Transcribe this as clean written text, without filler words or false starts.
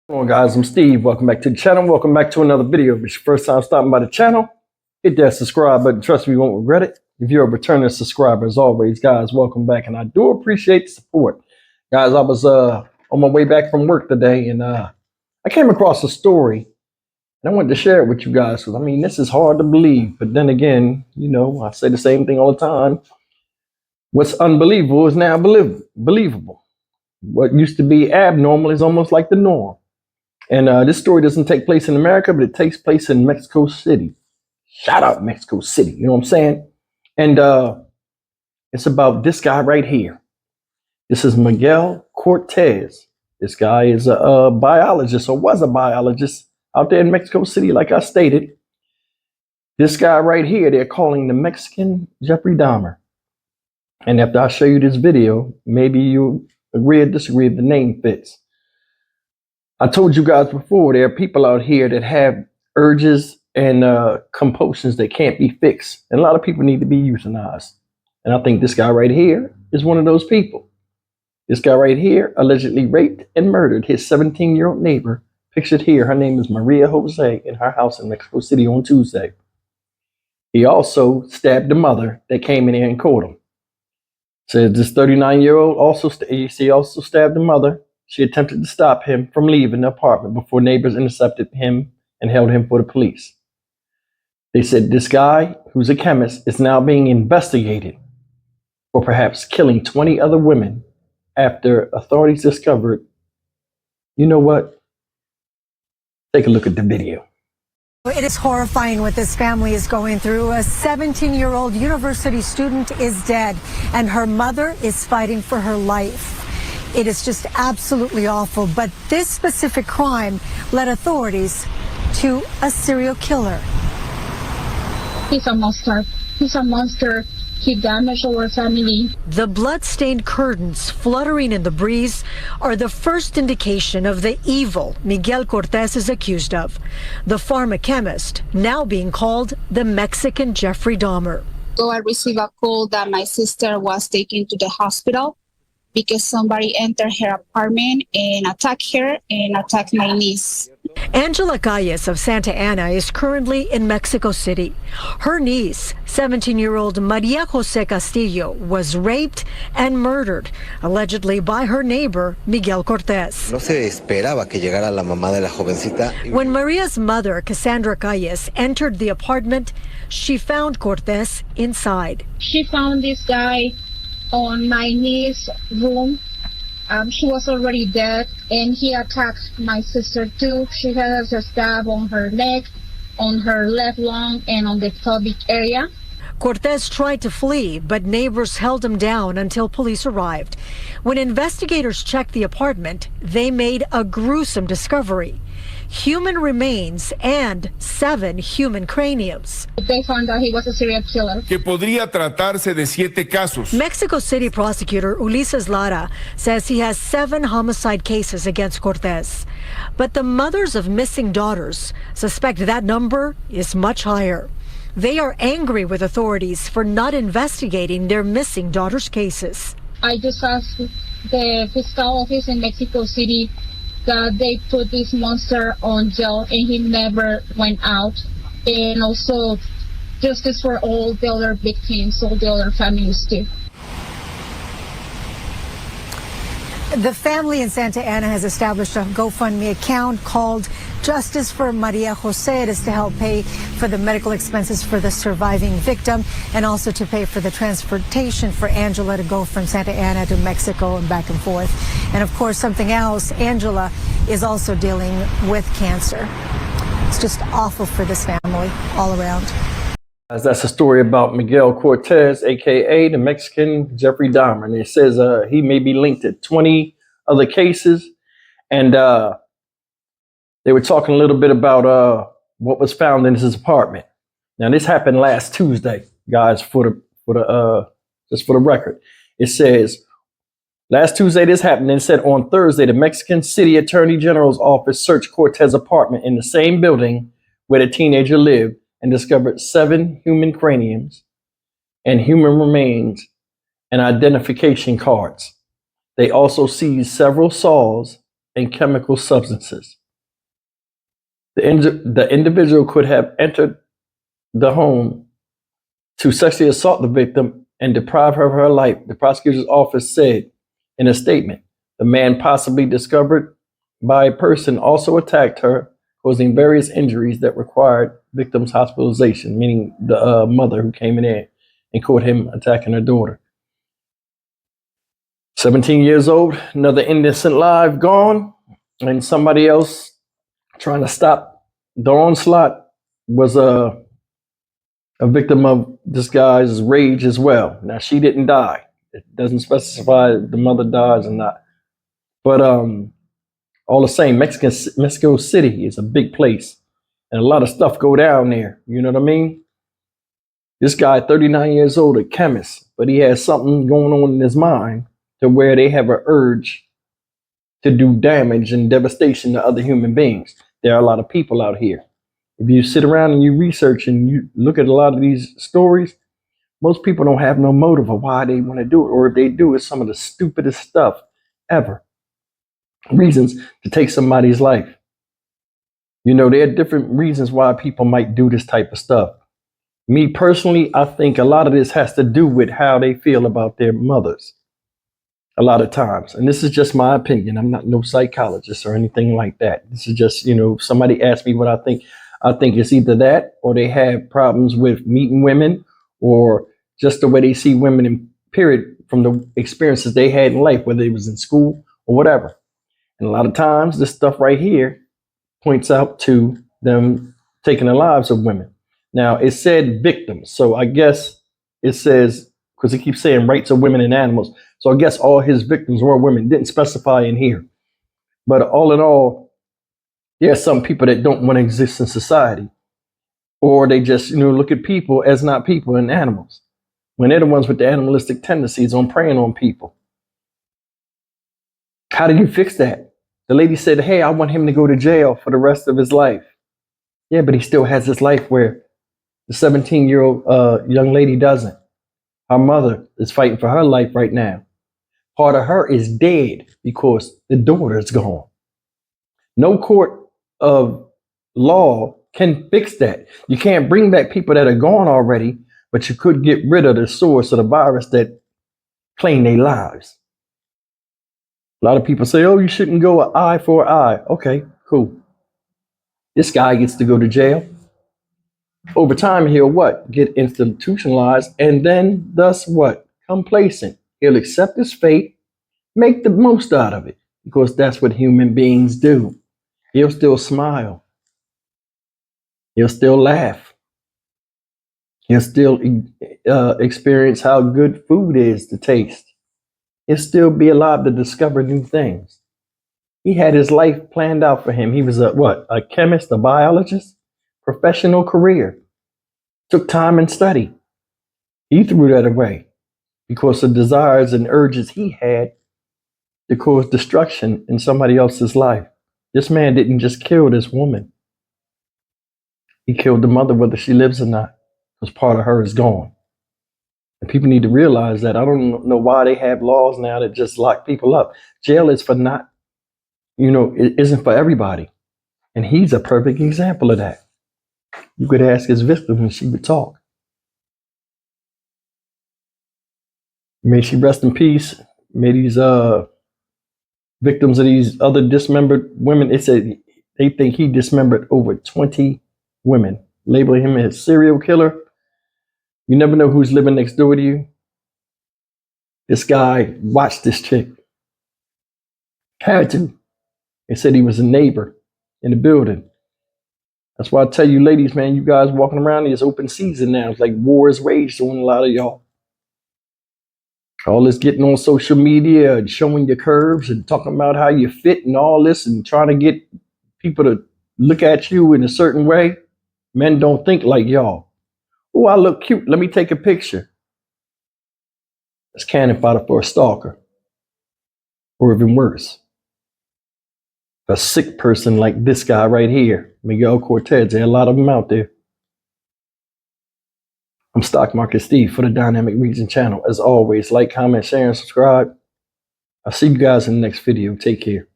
Come on guys, I'm Steve. Welcome back to the channel. Welcome back to another video. If it's your first time stopping by the channel, hit that subscribe button. Trust me, you won't regret it. If you're a returning subscriber, as always, guys, welcome back. And I do appreciate the support. Guys, I was on my way back from work today and I came across a story and I wanted to share it with you guys because I mean, this is hard to believe. But then again, you know, I say the same thing all the time. What's unbelievable is now believable. What used to be abnormal is almost like the norm. And this story doesn't take place in America, but it takes place in Mexico City. Shout out Mexico City, you know what I'm saying? And it's about this guy right here. This is Miguel Cortez. This guy is a biologist, or was a biologist out there in Mexico City, like I stated. This guy right here, they're calling the Mexican Jeffrey Dahmer. And after I show you this video, maybe you agree or disagree if the name fits. I told you guys before, there are people out here that have urges and compulsions that can't be fixed. And a lot of people need to be euthanized. And I think this guy right here is one of those people. This guy right here allegedly raped and murdered his 17-year-old neighbor. Pictured here, her name is Maria Jose, in her house in Mexico City on Tuesday. He also stabbed the mother that came in here and caught him. Says this 39-year-old also stabbed the mother. She attempted to stop him from leaving the apartment before neighbors intercepted him and held him for the police. They said this guy, who's a chemist, is now being investigated for perhaps killing 20 other women after authorities discovered, you know what? Take a look at the video. It is horrifying what this family is going through. A 17-year-old university student is dead, and her mother is fighting for her life. It is just absolutely awful, but this specific crime led authorities to a serial killer. He's a monster. He's a monster. He damaged our family. The blood-stained curtains fluttering in the breeze are the first indication of the evil Miguel Cortez is accused of. The pharmachemist now being called the Mexican Jeffrey Dahmer. So I received a call that my sister was taken to the hospital because somebody entered her apartment and attacked her and attacked my niece. Angela Calles of Santa Ana is currently in Mexico City. Her niece, 17-year-old Maria Jose Castillo, was raped and murdered, allegedly by her neighbor, Miguel Cortez. No se esperaba que llegara la mamá de la jovencita. When Maria's mother, Cassandra Calles, entered the apartment, she found Cortez inside. She found this guy on my niece's room. She was already dead, and he attacked my sister too. She has a stab on her neck, on her left lung, and on the pelvic area. Cortez tried to flee, but neighbors held him down until police arrived. When investigators checked the apartment, they made a gruesome discovery: human remains and 7 human craniums. They found out he was a serial killer. Que podría tratarse de 7 casos. Mexico City prosecutor Ulises Lara says he has 7 homicide cases against Cortez. But the mothers of missing daughters suspect that number is much higher. They are angry with authorities for not investigating their missing daughters' cases. I just asked the fiscal office in Mexico City that they put this monster on jail and he never went out. And also justice for all the other victims, all the other families too. The family in Santa Ana has established a GoFundMe account called Justice for Maria Jose. It is to help pay for the medical expenses for the surviving victim and also to pay for the transportation for Angela to go from Santa Ana to Mexico and back and forth. And of course, something else, Angela is also dealing with cancer. It's just awful for this family all around. That's a story about Miguel Cortez, a.k.a. the Mexican Jeffrey Dahmer. And it says he may be linked to 20 other cases. And they were talking a little bit about what was found in his apartment. Now, this happened last Tuesday, guys, just for the record. It says, last Tuesday this happened, and it said on Thursday, the Mexican City Attorney General's office searched Cortez's apartment in the same building where the teenager lived, and discovered 7 human craniums and human remains and identification cards. They also seized several saws and chemical substances. The individual could have entered the home to sexually assault the victim and deprive her of her life. The prosecutor's office said in a statement, the man possibly discovered by a person also attacked her, causing various injuries that required victim's hospitalization, meaning the mother who came in there and caught him attacking her daughter. 17 years old, another innocent life gone, and somebody else trying to stop the onslaught was a victim of this guy's rage as well. Now, she didn't die. It doesn't specify the mother dies or not. But all the same, Mexico City is a big place, and a lot of stuff go down there. You know what I mean? This guy, 39 years old, a chemist, but he has something going on in his mind to where they have an urge to do damage and devastation to other human beings. There are a lot of people out here. If you sit around and you research and you look at a lot of these stories, most people don't have no motive of why they want to do it, or if they do, it's some of the stupidest stuff ever. Reasons to take somebody's life. You know, there are different reasons why people might do this type of stuff. Me personally, I think a lot of this has to do with how they feel about their mothers. A lot of times. And this is just my opinion. I'm not no psychologist or anything like that. This is just, if somebody asks me what I think it's either that or they have problems with meeting women or just the way they see women in period from the experiences they had in life, whether it was in school or whatever. And a lot of times this stuff right here points out to them taking the lives of women. Now, it said victims. So I guess it says, because it keeps saying rights of women and animals. So I guess all his victims were women. Didn't specify in here. But all in all, there are some people that don't want to exist in society. Or they just, look at people as not people and animals. When they're the ones with the animalistic tendencies on preying on people. How do you fix that? The lady said, hey, I want him to go to jail for the rest of his life. Yeah, but he still has his life where the 17-year-old young lady doesn't. Her mother is fighting for her life right now. Part of her is dead because the daughter is gone. No court of law can fix that. You can't bring back people that are gone already, but you could get rid of the source of the virus that claimed their lives. A lot of people say, oh, you shouldn't go an eye for an eye. Okay, cool. This guy gets to go to jail. Over time, he'll what? Get institutionalized and then thus what? Complacent. He'll accept his fate, make the most out of it because that's what human beings do. He'll still smile. He'll still laugh. He'll still experience how good food is to taste. He'll still be alive to discover new things. He had his life planned out for him. He was a chemist, a biologist, professional career. Took time and study. He threw that away because of desires and urges he had to cause destruction in somebody else's life. This man didn't just kill this woman. He killed the mother, whether she lives or not, because part of her is gone. And people need to realize that. I don't know why they have laws now that just lock people up. Jail is for not, it isn't for everybody. And he's a perfect example of that. You could ask his victim and she would talk. May she rest in peace. May these victims of these other dismembered women, it said they think he dismembered over 20 women, labeling him as serial killer. You never know who's living next door to you. This guy watched this chick. Had to. They said he was a neighbor in the building. That's why I tell you, ladies, man, you guys walking around, it's open season now. It's like war is waged on a lot of y'all. All this getting on social media and showing your curves and talking about how you fit and all this and trying to get people to look at you in a certain way. Men don't think like y'all. Oh, I look cute. Let me take a picture. That's cannon fodder for a stalker. Or even worse. A sick person like this guy right here, Miguel Cortez. There are a lot of them out there. I'm Stock Market Steve for the Dynamic Region channel. As always, like, comment, share, and subscribe. I'll see you guys in the next video. Take care.